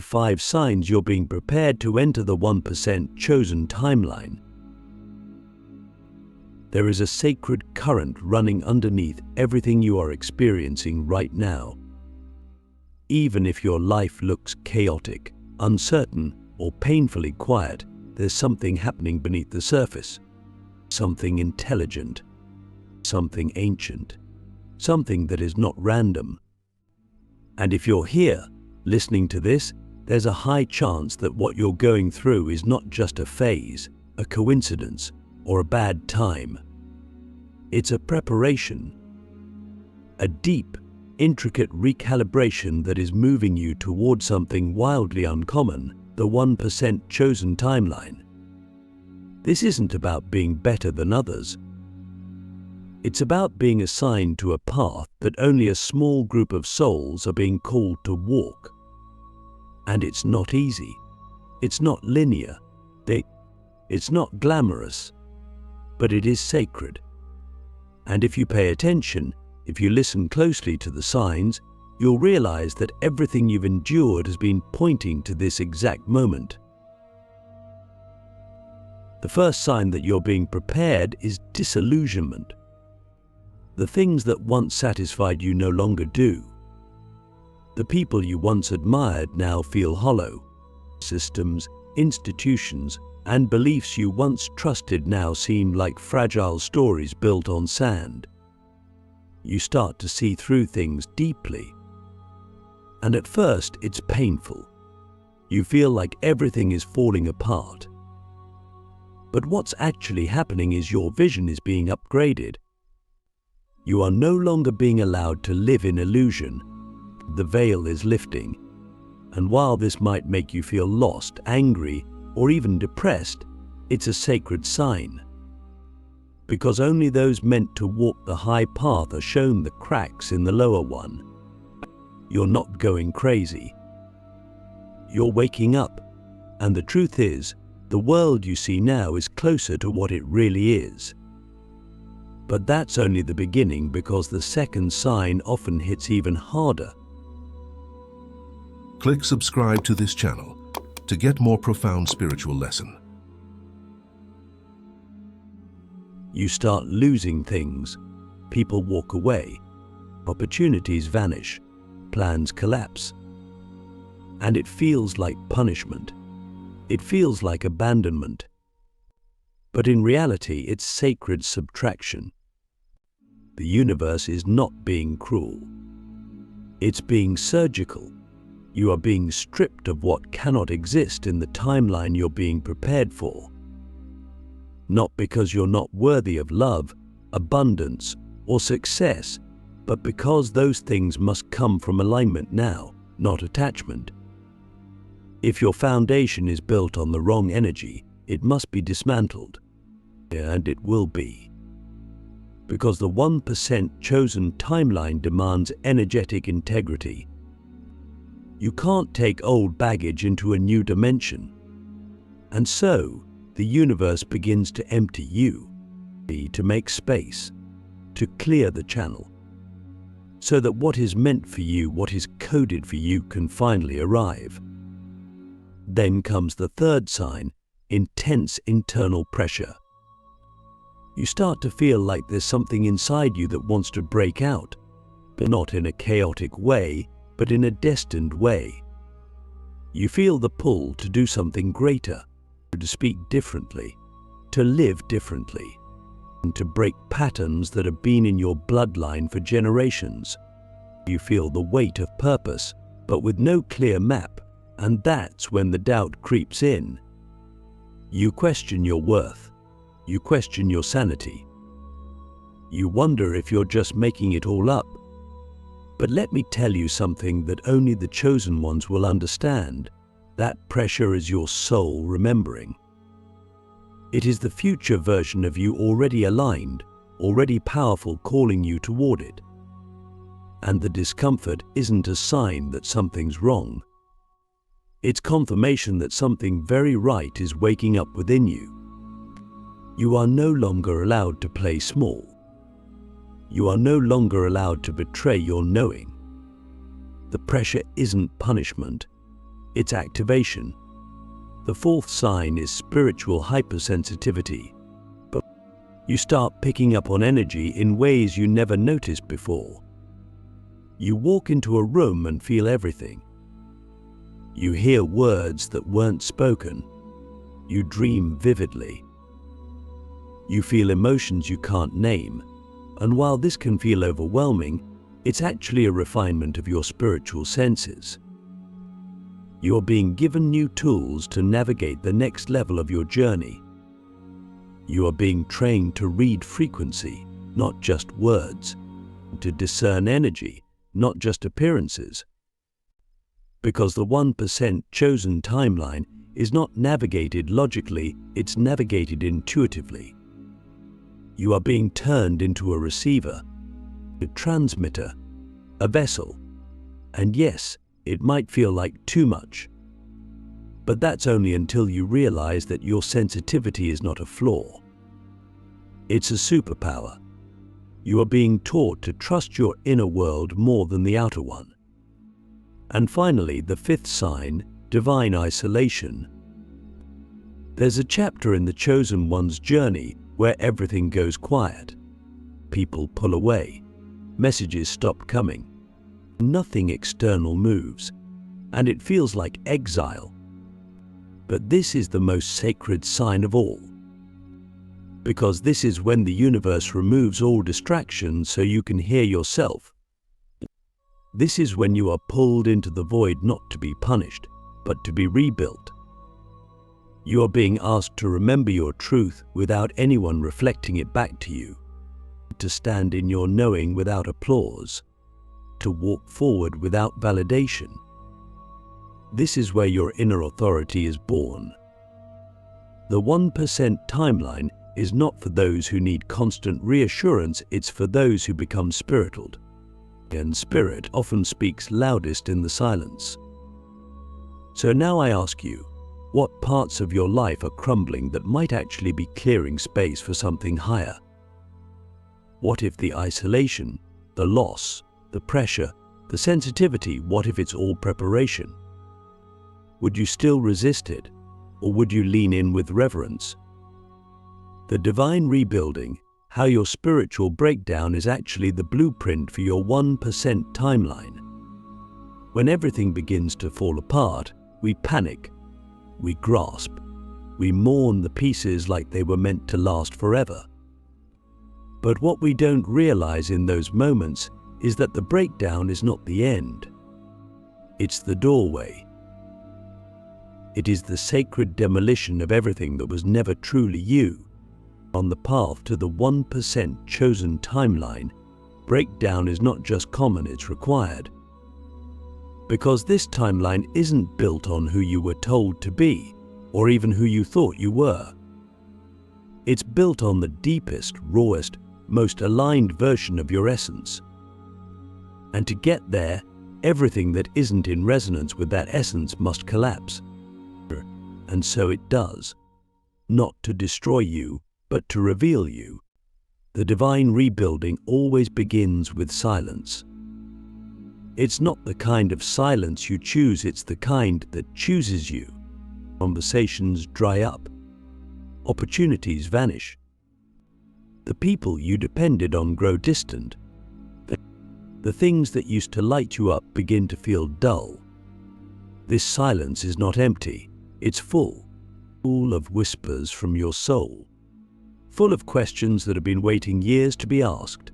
5 signs you're being prepared to enter the 1% chosen timeline. There is a sacred current running underneath everything you are experiencing right now. Even if your life looks chaotic, uncertain, or painfully quiet, there's something happening beneath the surface. Something intelligent, something ancient, something that is not random. And if you're here, listening to this, there's a high chance that what you're going through is not just a phase, a coincidence, or a bad time. It's a preparation, a deep, intricate recalibration that is moving you toward something wildly uncommon, the 1% chosen timeline. This isn't about being better than others. It's about being assigned to a path that only a small group of souls are being called to walk. And it's not easy. It's not linear. It's not glamorous. But it is sacred. And if you pay attention, if you listen closely to the signs, you'll realize that everything you've endured has been pointing to this exact moment. The first sign that you're being prepared is disillusionment. The things that once satisfied you no longer do. The people you once admired now feel hollow. Systems, institutions, and beliefs you once trusted now seem like fragile stories built on sand. You start to see through things deeply. And at first, it's painful. You feel like everything is falling apart. But what's actually happening is your vision is being upgraded. You are no longer being allowed to live in illusion. The veil is lifting. And while this might make you feel lost, angry, or even depressed, it's a sacred sign. Because only those meant to walk the high path are shown the cracks in the lower one. You're not going crazy. You're waking up. And the truth is, the world you see now is closer to what it really is. But that's only the beginning, because the second sign often hits even harder. Click subscribe to this channel to get more profound spiritual lesson. You start losing things. People walk away. Opportunities vanish. Plans collapse. And it feels like punishment. It feels like abandonment. But in reality, it's sacred subtraction. The universe is not being cruel. It's being surgical. You are being stripped of what cannot exist in the timeline you're being prepared for. Not because you're not worthy of love, abundance, or success, but because those things must come from alignment now, not attachment. If your foundation is built on the wrong energy, it must be dismantled. And it will be. Because the 1% chosen timeline demands energetic integrity. You can't take old baggage into a new dimension. And so, the universe begins to empty you, to make space, to clear the channel, so that what is meant for you, what is coded for you, can finally arrive. Then comes the third sign, intense internal pressure. You start to feel like there's something inside you that wants to break out, but not in a chaotic way, but in a destined way. You feel the pull to do something greater, to speak differently, to live differently, and to break patterns that have been in your bloodline for generations. You feel the weight of purpose, but with no clear map, and that's when the doubt creeps in. You question your worth. You question your sanity. You wonder if you're just making it all up. But let me tell you something that only the chosen ones will understand. That pressure is your soul remembering. It is the future version of you already aligned, already powerful, calling you toward it. And the discomfort isn't a sign that something's wrong. It's confirmation that something very right is waking up within you. You are no longer allowed to play small. You are no longer allowed to betray your knowing. The pressure isn't punishment. It's activation. The fourth sign is spiritual hypersensitivity. But you start picking up on energy in ways you never noticed before. You walk into a room and feel everything. You hear words that weren't spoken. You dream vividly. You feel emotions you can't name. And while this can feel overwhelming, it's actually a refinement of your spiritual senses. You're being given new tools to navigate the next level of your journey. You are being trained to read frequency, not just words, to discern energy, not just appearances. Because the 1% chosen timeline is not navigated logically, it's navigated intuitively. You are being turned into a receiver, a transmitter, a vessel. And yes, it might feel like too much. But that's only until you realize that your sensitivity is not a flaw. It's a superpower. You are being taught to trust your inner world more than the outer one. And finally, the fifth sign, divine isolation. There's a chapter in the chosen one's journey where everything goes quiet. People pull away. Messages stop coming. Nothing external moves, and it feels like exile. But this is the most sacred sign of all. Because this is when the universe removes all distractions so you can hear yourself. This is when you are pulled into the void not to be punished, but to be rebuilt. You are being asked to remember your truth without anyone reflecting it back to you, to stand in your knowing without applause, to walk forward without validation. This is where your inner authority is born. The 1% timeline is not for those who need constant reassurance, it's for those who become spiritualed. And spirit often speaks loudest in the silence. So now I ask you, what parts of your life are crumbling that might actually be clearing space for something higher? What if the isolation, the loss, the pressure, the sensitivity, what if it's all preparation? Would you still resist it, or would you lean in with reverence? The divine rebuilding, how your spiritual breakdown is actually the blueprint for your 1% timeline. When everything begins to fall apart, we panic, we grasp, we mourn the pieces like they were meant to last forever. But what we don't realize in those moments is that the breakdown is not the end. It's the doorway. It is the sacred demolition of everything that was never truly you. On the path to the 1% chosen timeline, breakdown is not just common, it's required. Because this timeline isn't built on who you were told to be, or even who you thought you were. It's built on the deepest, rawest, most aligned version of your essence. And to get there, everything that isn't in resonance with that essence must collapse. And so it does. Not to destroy you, but to reveal you. The divine rebuilding always begins with silence. It's not the kind of silence you choose, it's the kind that chooses you. Conversations dry up. Opportunities vanish. The people you depended on grow distant. The things that used to light you up begin to feel dull. This silence is not empty, it's full of whispers from your soul. Full of questions that have been waiting years to be asked,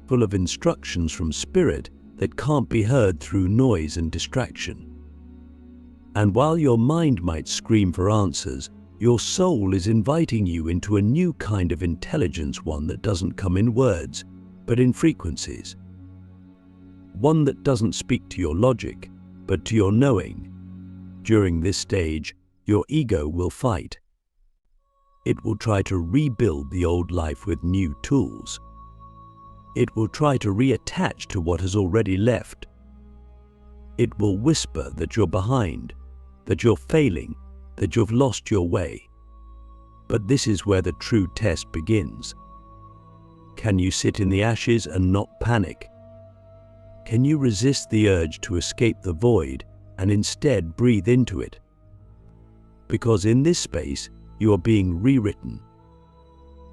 full of instructions from spirit that can't be heard through noise and distraction. And while your mind might scream for answers, your soul is inviting you into a new kind of intelligence, one that doesn't come in words, but in frequencies. One that doesn't speak to your logic, but to your knowing. During this stage, your ego will fight. It will try to rebuild the old life with new tools. It will try to reattach to what has already left. It will whisper that you're behind, that you're failing, that you've lost your way. But this is where the true test begins. Can you sit in the ashes and not panic? Can you resist the urge to escape the void and instead breathe into it. Because in this space, you are being rewritten.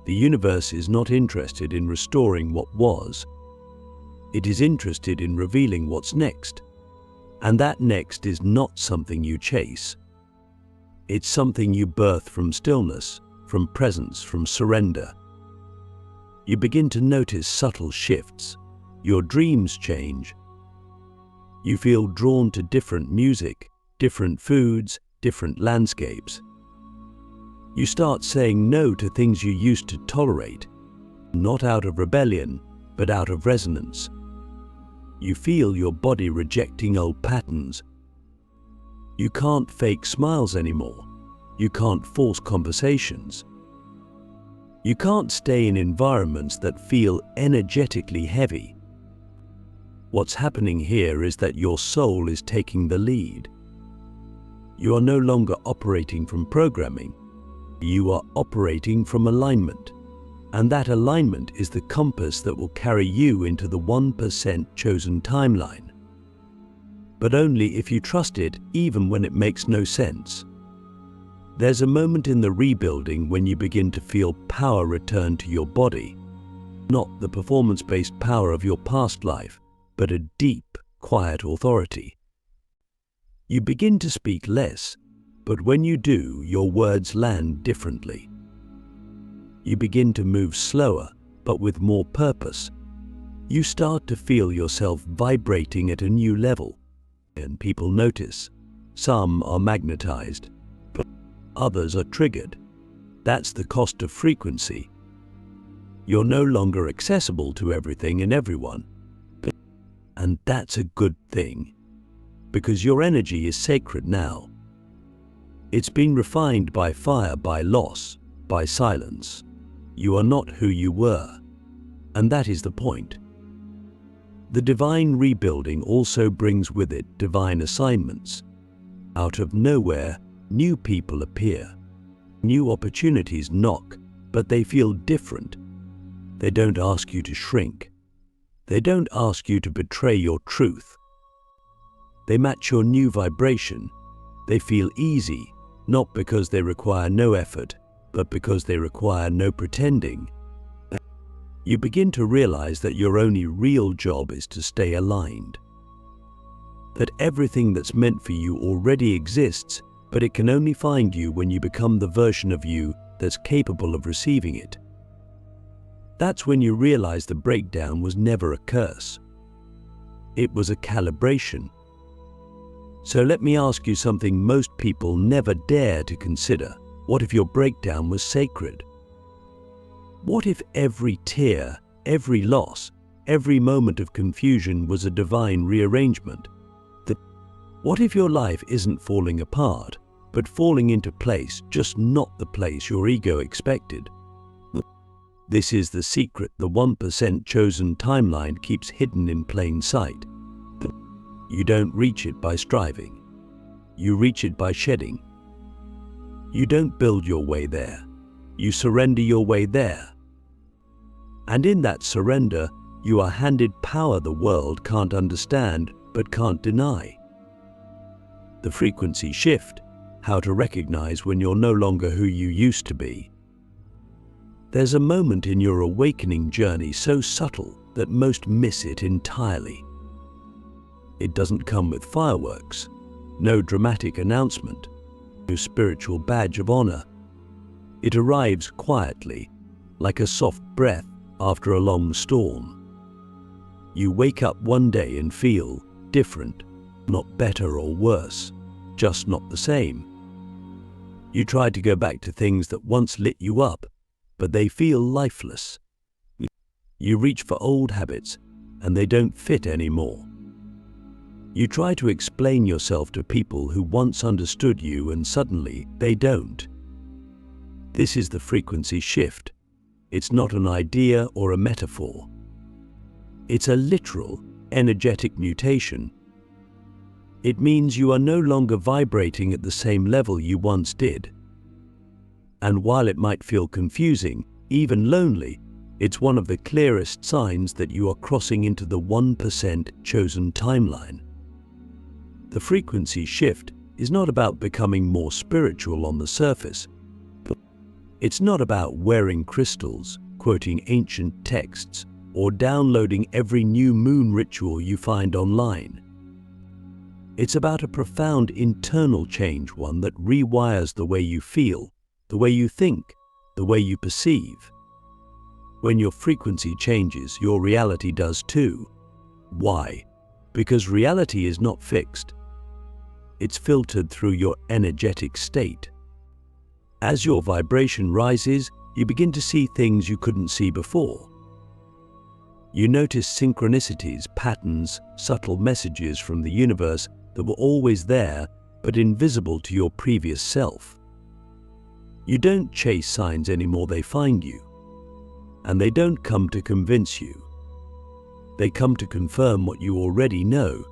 The universe is not interested in restoring what was. It is interested in revealing what's next. And that next is not something you chase. It's something you birth from stillness, from presence, from surrender. You begin to notice subtle shifts. Your dreams change. You feel drawn to different music, different foods, different landscapes. You start saying no to things you used to tolerate, not out of rebellion, but out of resonance. You feel your body rejecting old patterns. You can't fake smiles anymore. You can't force conversations. You can't stay in environments that feel energetically heavy. What's happening here is that your soul is taking the lead. You are no longer operating from programming. You are operating from alignment. And that alignment is the compass that will carry you into the 1% chosen timeline. But only if you trust it, even when it makes no sense. There's a moment in the rebuilding when you begin to feel power return to your body. Not the performance-based power of your past life, but a deep, quiet authority. You begin to speak less, but when you do, your words land differently. You begin to move slower, but with more purpose. You start to feel yourself vibrating at a new level, and people notice. Some are magnetized, but others are triggered. That's the cost of frequency. You're no longer accessible to everything and everyone. And that's a good thing, because your energy is sacred now. It's been refined by fire, by loss, by silence. You are not who you were, and that is the point. The divine rebuilding also brings with it divine assignments. Out of nowhere, new people appear. New opportunities knock, but they feel different. They don't ask you to shrink. They don't ask you to betray your truth. They match your new vibration. They feel easy, not because they require no effort, but because they require no pretending. You begin to realize that your only real job is to stay aligned. That everything that's meant for you already exists, but it can only find you when you become the version of you that's capable of receiving it. That's when you realize the breakdown was never a curse. It was a calibration. So let me ask you something most people never dare to consider. What if your breakdown was sacred? What if every tear, every loss, every moment of confusion was a divine rearrangement? What if your life isn't falling apart, but falling into place, just not the place your ego expected? This is the secret the 1% chosen timeline keeps hidden in plain sight. You don't reach it by striving. You reach it by shedding. You don't build your way there. You surrender your way there. And in that surrender, you are handed power the world can't understand but can't deny. The frequency shift, how to recognize when you're no longer who you used to be. There's a moment in your awakening journey so subtle that most miss it entirely. It doesn't come with fireworks, no dramatic announcement, no spiritual badge of honor. It arrives quietly, like a soft breath after a long storm. You wake up one day and feel different, not better or worse, just not the same. You try to go back to things that once lit you up, but they feel lifeless. You reach for old habits, and they don't fit anymore. You try to explain yourself to people who once understood you, and suddenly they don't. This is the frequency shift. It's not an idea or a metaphor. It's a literal, energetic mutation. It means you are no longer vibrating at the same level you once did. And while it might feel confusing, even lonely, it's one of the clearest signs that you are crossing into the 1% chosen timeline. The frequency shift is not about becoming more spiritual on the surface. It's not about wearing crystals, quoting ancient texts, or downloading every new moon ritual you find online. It's about a profound internal change, one that rewires the way you feel, the way you think, the way you perceive. When your frequency changes, your reality does too. Why? Because reality is not fixed. It's filtered through your energetic state. As your vibration rises, you begin to see things you couldn't see before. You notice synchronicities, patterns, subtle messages from the universe that were always there but invisible to your previous self. You don't chase signs anymore, they find you. And they don't come to convince you. They come to confirm what you already know.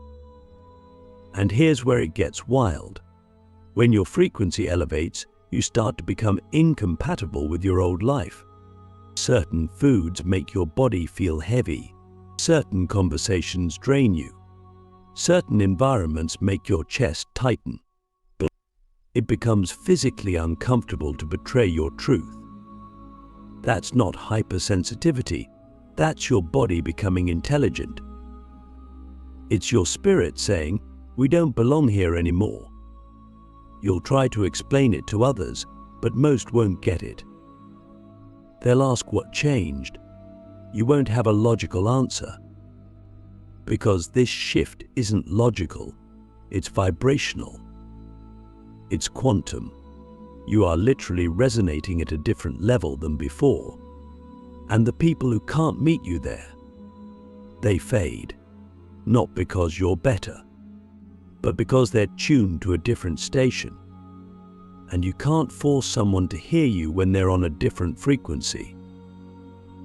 And here's where it gets wild. When your frequency elevates, you start to become incompatible with your old life. Certain foods make your body feel heavy. Certain conversations drain you. Certain environments make your chest tighten. It becomes physically uncomfortable to betray your truth. That's not hypersensitivity. That's your body becoming intelligent. It's your spirit saying, "We don't belong here anymore." You'll try to explain it to others, but most won't get it. They'll ask what changed. You won't have a logical answer. Because this shift isn't logical, it's vibrational. It's quantum. You are literally resonating at a different level than before. And the people who can't meet you there, they fade. Not because you're better, but because they're tuned to a different station. And you can't force someone to hear you when they're on a different frequency.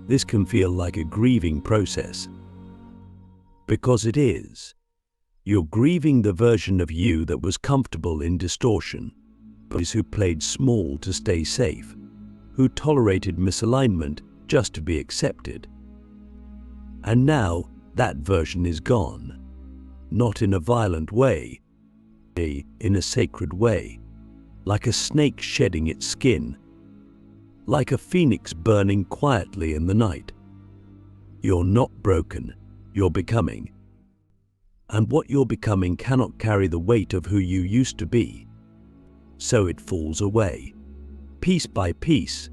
This can feel like a grieving process. Because it is. You're grieving the version of you that was comfortable in distortion, who played small to stay safe, who tolerated misalignment just to be accepted. And now that version is gone. Not in a violent way, in a sacred way, like a snake shedding its skin, like a phoenix burning quietly in the night. You're not broken, you're becoming. And what you're becoming cannot carry the weight of who you used to be. So it falls away, piece by piece,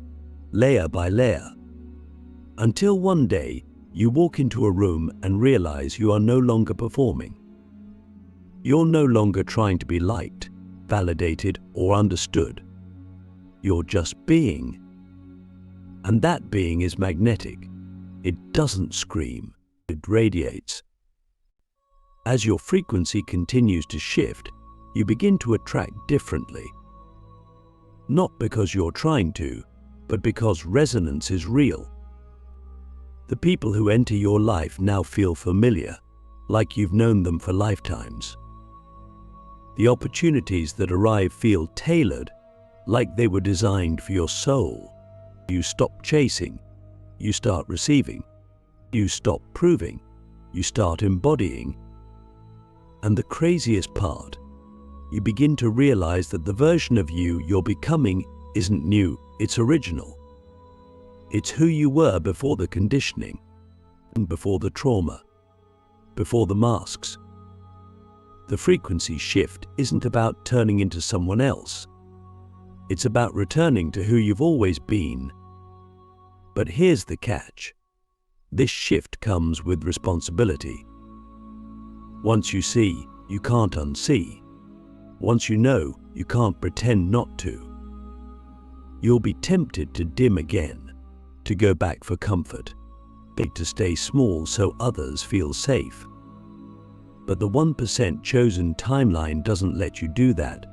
layer by layer, until one day you walk into a room and realize you are no longer performing. You're no longer trying to be liked, validated, or understood. You're just being. And that being is magnetic. It doesn't scream, it radiates. As your frequency continues to shift, you begin to attract differently. Not because you're trying to, but because resonance is real. The people who enter your life now feel familiar, like you've known them for lifetimes. The opportunities that arrive feel tailored, like they were designed for your soul. You stop chasing, you start receiving. You stop proving, you start embodying. And the craziest part, you begin to realize that the version of you you're becoming isn't new, it's original. It's who you were before the conditioning, before the trauma, before the masks. The frequency shift isn't about turning into someone else. It's about returning to who you've always been. But here's the catch. This shift comes with responsibility. Once you see, you can't unsee. Once you know, you can't pretend not to. You'll be tempted to dim again, to go back for comfort, to stay small so others feel safe. But the 1% chosen timeline doesn't let you do that.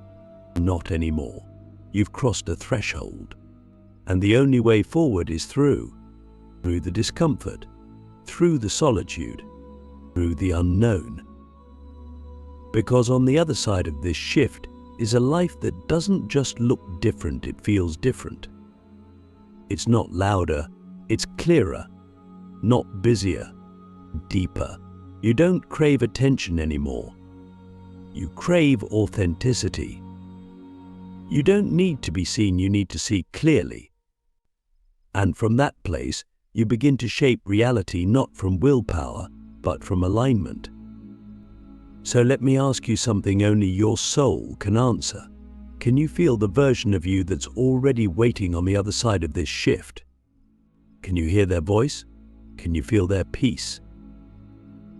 Not anymore. You've crossed a threshold. And the only way forward is through the discomfort, through the solitude, through the unknown. Because on the other side of this shift is a life that doesn't just look different, it feels different. It's not louder, it's clearer, not busier, deeper. You don't crave attention anymore. You crave authenticity. You don't need to be seen, you need to see clearly. And from that place, you begin to shape reality not from willpower, but from alignment. So let me ask you something only your soul can answer. Can you feel the version of you that's already waiting on the other side of this shift? Can you hear their voice? Can you feel their peace?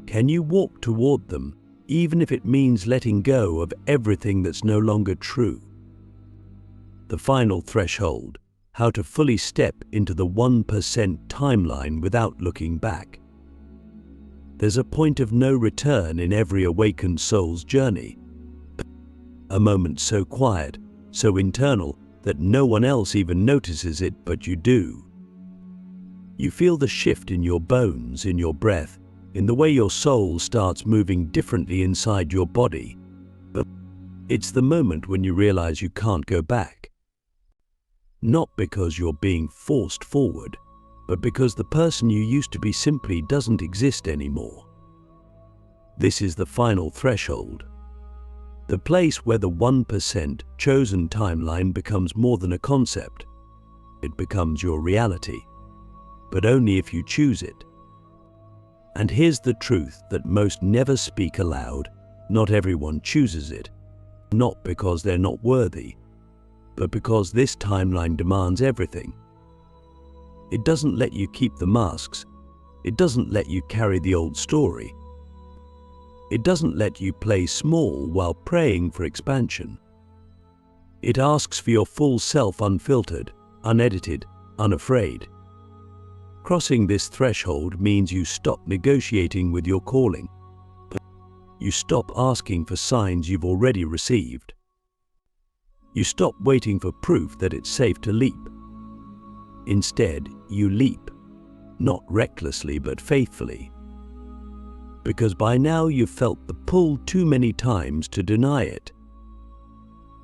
Can you walk toward them, even if it means letting go of everything that's no longer true? The final threshold, how to fully step into the 1% timeline without looking back. There's a point of no return in every awakened soul's journey. A moment so quiet, so internal, that no one else even notices it, but you do. You feel the shift in your bones, in your breath, in the way your soul starts moving differently inside your body. But it's the moment when you realize you can't go back. Not because you're being forced forward, but because the person you used to be simply doesn't exist anymore. This is the final threshold. The place where the 1% chosen timeline becomes more than a concept. It becomes your reality, but only if you choose it. And here's the truth that most never speak aloud. Not everyone chooses it. Not because they're not worthy, but because this timeline demands everything. It doesn't let you keep the masks. It doesn't let you carry the old story. It doesn't let you play small while praying for expansion. It asks for your full self, unfiltered, unedited, unafraid. Crossing this threshold means you stop negotiating with your calling. You stop asking for signs you've already received. You stop waiting for proof that it's safe to leap. Instead, you leap, not recklessly but faithfully. Because by now you've felt the pull too many times to deny it.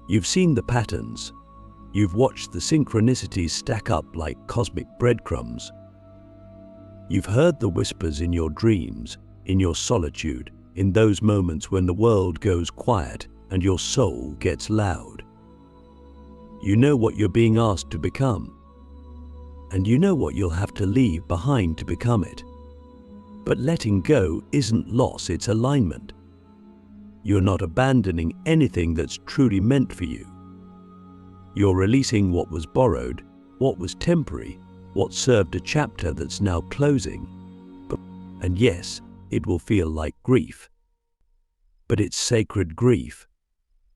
You've seen the patterns. You've watched the synchronicities stack up like cosmic breadcrumbs. You've heard the whispers in your dreams, in your solitude, in those moments when the world goes quiet and your soul gets loud. You know what you're being asked to become, and you know what you'll have to leave behind to become it. But letting go isn't loss, it's alignment. You're not abandoning anything that's truly meant for you. You're releasing what was borrowed, what was temporary, what served a chapter that's now closing. And yes, it will feel like grief. But it's sacred grief.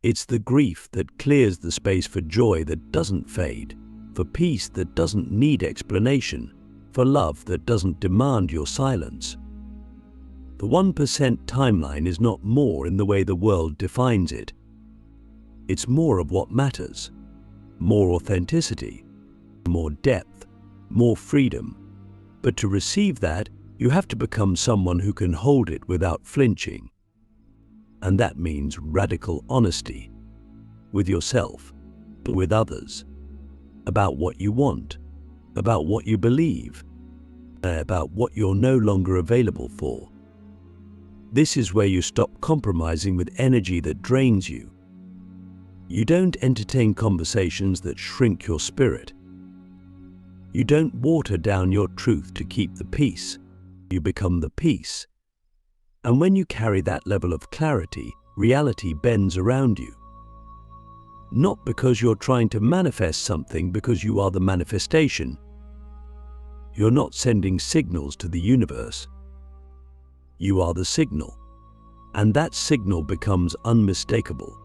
It's the grief that clears the space for joy that doesn't fade, for peace that doesn't need explanation, for love that doesn't demand your silence. The 1% timeline is not more in the way the world defines it. It's more of what matters. More authenticity, more depth, more freedom. But to receive that, you have to become someone who can hold it without flinching. And that means radical honesty with yourself, but with others, about what you want, about what you believe, about what you're no longer available for. This is where you stop compromising with energy that drains you. You don't entertain conversations that shrink your spirit. You don't water down your truth to keep the peace. You become the peace. And when you carry that level of clarity, reality bends around you. Not because you're trying to manifest something, because you are the manifestation. You're not sending signals to the universe. You are the signal. And that signal becomes unmistakable.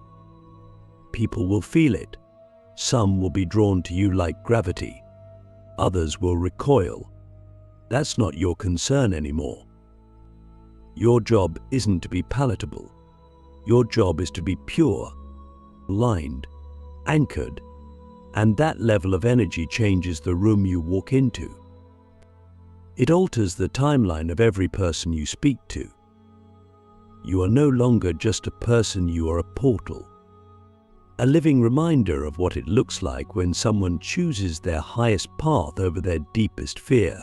People will feel it. Some will be drawn to you like gravity. Others will recoil. That's not your concern anymore. Your job isn't to be palatable. Your job is to be pure, aligned, anchored, and that level of energy changes the room you walk into. It alters the timeline of every person you speak to. You are no longer just a person, you are a portal. A living reminder of what it looks like when someone chooses their highest path over their deepest fear.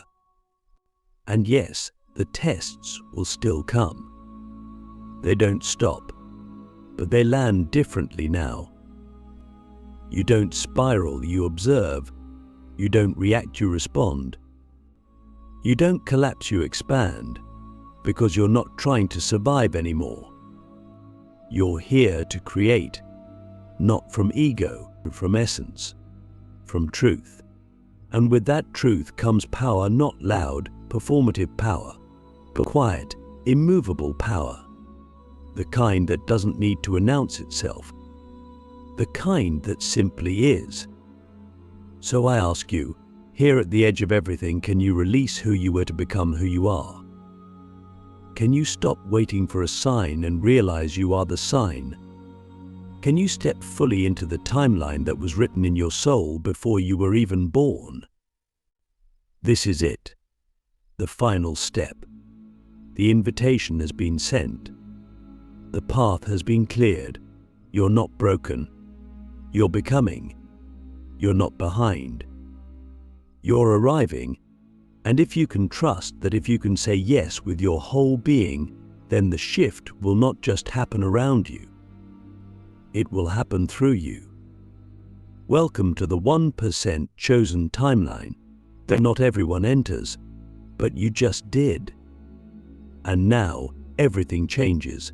And yes, the tests will still come. They don't stop. but they land differently now. You don't spiral, you observe. You don't react, you respond. You don't collapse, you expand, because you're not trying to survive anymore. You're here to create, not from ego, but from essence, from truth. And with that truth comes power, not loud, performative power, but quiet, immovable power. The kind that doesn't need to announce itself. The kind that simply is. So I ask you, here at the edge of everything, can you release who you were to become who you are? Can you stop waiting for a sign and realize you are the sign? Can you step fully into the timeline that was written in your soul before you were even born? This is it. The final step. The invitation has been sent. The path has been cleared. You're not broken. You're becoming. You're not behind. You're arriving. And if you can trust that, if you can say yes with your whole being, then the shift will not just happen around you. It will happen through you. Welcome to the 1% chosen timeline that not everyone enters, but you just did. And now everything changes.